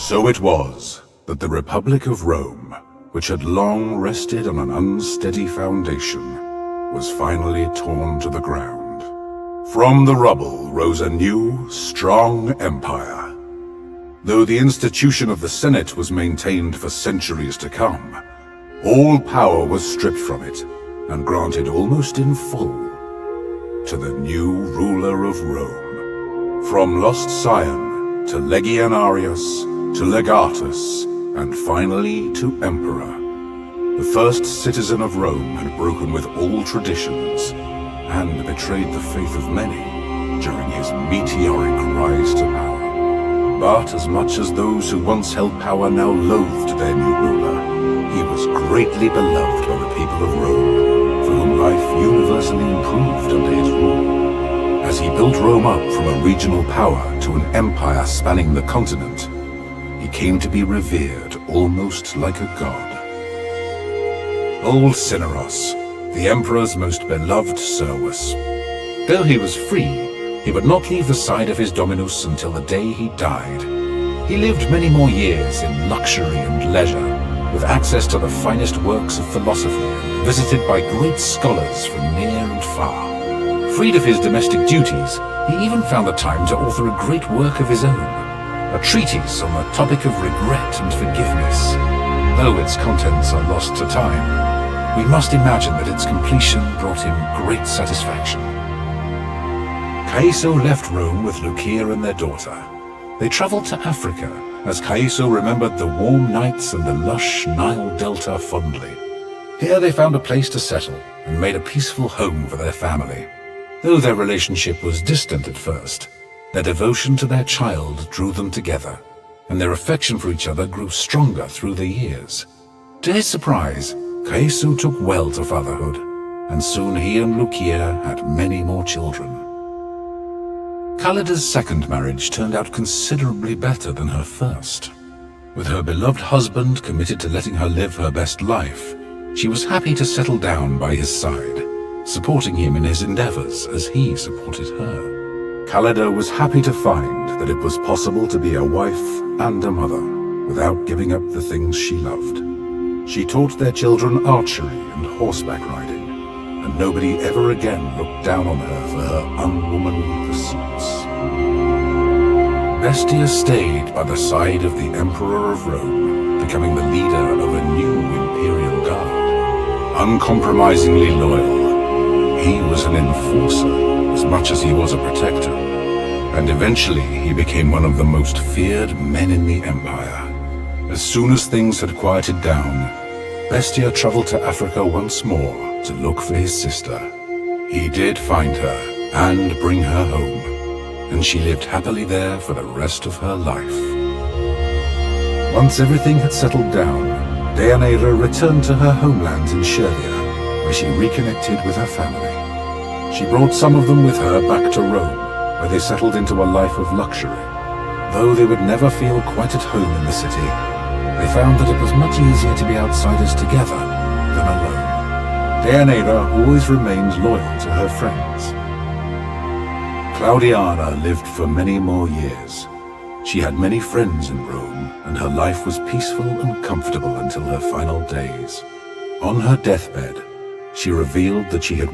So it was that the Republic of Rome, which had long rested on an unsteady foundation, was finally torn to the ground. From the rubble rose a new, strong empire. Though the institution of the Senate was maintained for centuries to come, all power was stripped from it and granted almost in full to the new ruler of Rome. From lost scion to legionarius to legatus and finally to emperor, the first citizen of Rome had broken with all traditions and betrayed the faith of many during his meteoric rise to power. But as much as those who once held power now loathed their new ruler, he was greatly beloved by the people of Rome, for whom life universally improved under his rule. As he built Rome up from a regional power to an empire spanning the continent, he came to be revered almost like a god. Old Cineros, the emperor's most beloved Servus. Though he was free, he would not leave the side of his dominus until the day he died. He lived many more years in luxury and leisure, with access to the finest works of philosophy and visited by great scholars from near and far. Freed of his domestic duties, he even found the time to author a great work of his own, a treatise on the topic of regret and forgiveness. Though its contents are lost to time, we must imagine that its completion brought him great satisfaction. Caeso left Rome with Lucia and their daughter. They traveled to Africa, as Caeso remembered the warm nights and the lush Nile Delta fondly. Here they found a place to settle and made a peaceful home for their family. Though their relationship was distant at first, their devotion to their child drew them together, and their affection for each other grew stronger through the years. To his surprise, Caeso took well to fatherhood, and soon he and Lucia had many more children. Callida's second marriage turned out considerably better than her first. With her beloved husband committed to letting her live her best life, she was happy to settle down by his side, supporting him in his endeavors as he supported her. Callida was happy to find that it was possible to be a wife and a mother without giving up the things she loved. She taught their children archery and horseback riding, and nobody ever again looked down on her for her unwomanly pursuits. Bestia stayed by the side of the Emperor of Rome, becoming the leader of a new imperial guard. Uncompromisingly loyal, he was an enforcer as much as he was a protector, and eventually he became one of the most feared men in the Empire. As soon as things had quieted down, Bestia traveled to Africa once more to look for his sister. He did find her and bring her home, and she lived happily there for the rest of her life. Once everything had settled down, Deianira returned to her homeland in Servia, where she reconnected with her family. She brought some of them with her back to Rome, where they settled into a life of luxury. Though they would never feel quite at home in the city, they found that it was much easier to be outsiders together than alone. Deianira always remained loyal to her friends. Claudiana lived for many more years. She had many friends in Rome, and her life was peaceful and comfortable until her final days. On her deathbed, she revealed that she had once